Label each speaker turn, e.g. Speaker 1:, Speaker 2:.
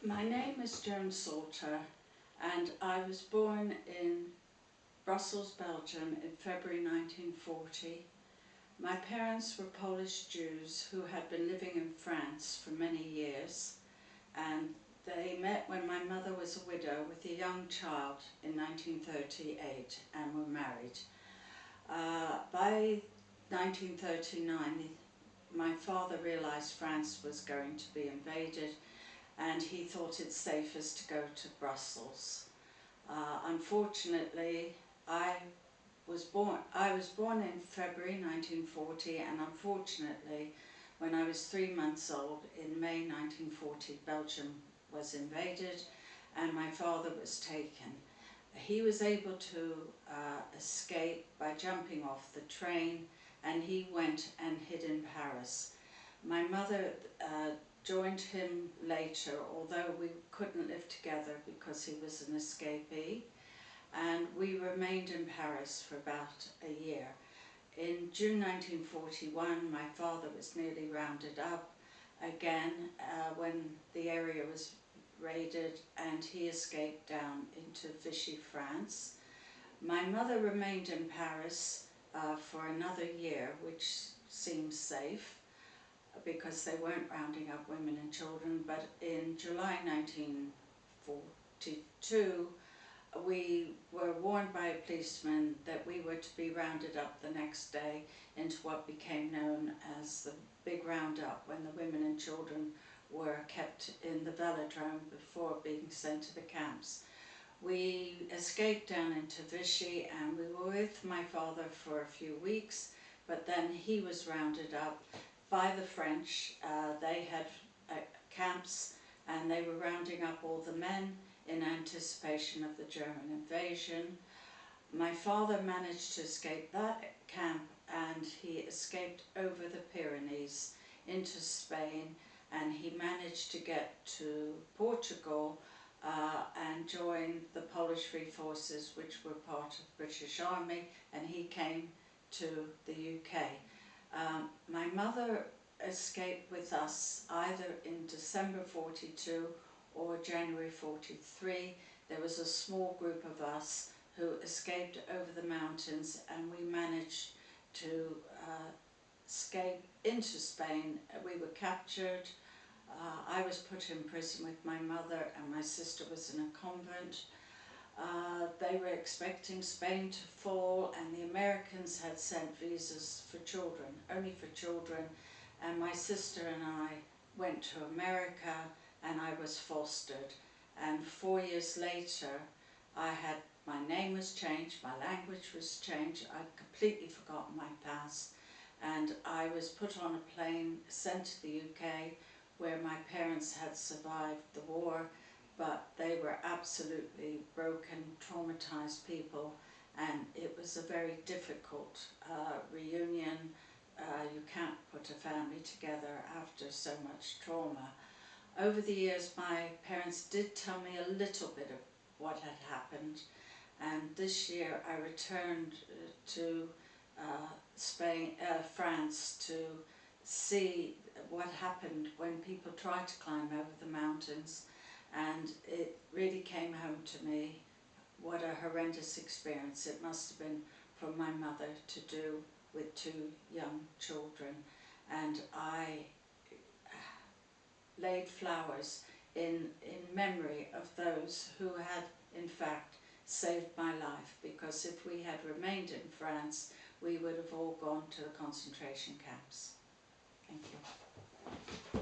Speaker 1: My name is Joan Salter and I was born in Brussels, Belgium in February 1940. My parents were Polish Jews who had been living in France for many years, and they met when my mother was a widow with a young child in 1938 and were married. By 1939 my father realised France was going to be invaded and he thought it safest to go to Brussels. Unfortunately, I was born in February 1940, and unfortunately, when I was 3 months old, in May 1940, Belgium was invaded and my father was taken. He was able to escape by jumping off the train, and he went and hid in Paris. My mother joined him later, although we couldn't live together because he was an escapee, and we remained in Paris for about a year. In June 1941, my father was nearly rounded up again when the area was raided, and he escaped down into Vichy, France. My mother remained in Paris for another year, which seems safe, because they weren't rounding up women and children, but in July 1942 we were warned by a policeman that we were to be rounded up the next day into what became known as the Big Roundup, when the women and children were kept in the velodrome before being sent to the camps. We escaped down into Vichy and we were with my father for a few weeks, but then he was rounded up by the French. They had camps and they were rounding up all the men in anticipation of the German invasion. My father managed to escape that camp and he escaped over the Pyrenees into Spain, and he managed to get to Portugal and join the Polish Free Forces, which were part of the British Army, and he came to the UK. My mother escaped with us either in December 42 or January 43. There was a small group of us who escaped over the mountains, and we managed to escape into Spain. We were captured. I was put in prison with my mother, and my sister was in a convent. They were expecting Spain to fall, and the Americans had sent visas for children, only for children, and my sister and I went to America and I was fostered. And 4 years later, my name was changed, my language was changed, I'd completely forgotten my past, and I was put on a plane, sent to the UK, where my parents had survived the war, but they were absolutely broken, traumatized people, and it was a very difficult reunion. You can't put a family together after so much trauma. Over the years, my parents did tell me a little bit of what had happened, and this year I returned to France to see what happened when people tried to climb over the mountains, and it really came home to me what a horrendous experience it must have been for my mother to do with 2 young children. And I laid flowers in memory of those who had in fact saved my life, because if we had remained in France, we would have all gone to the concentration camps. Thank you.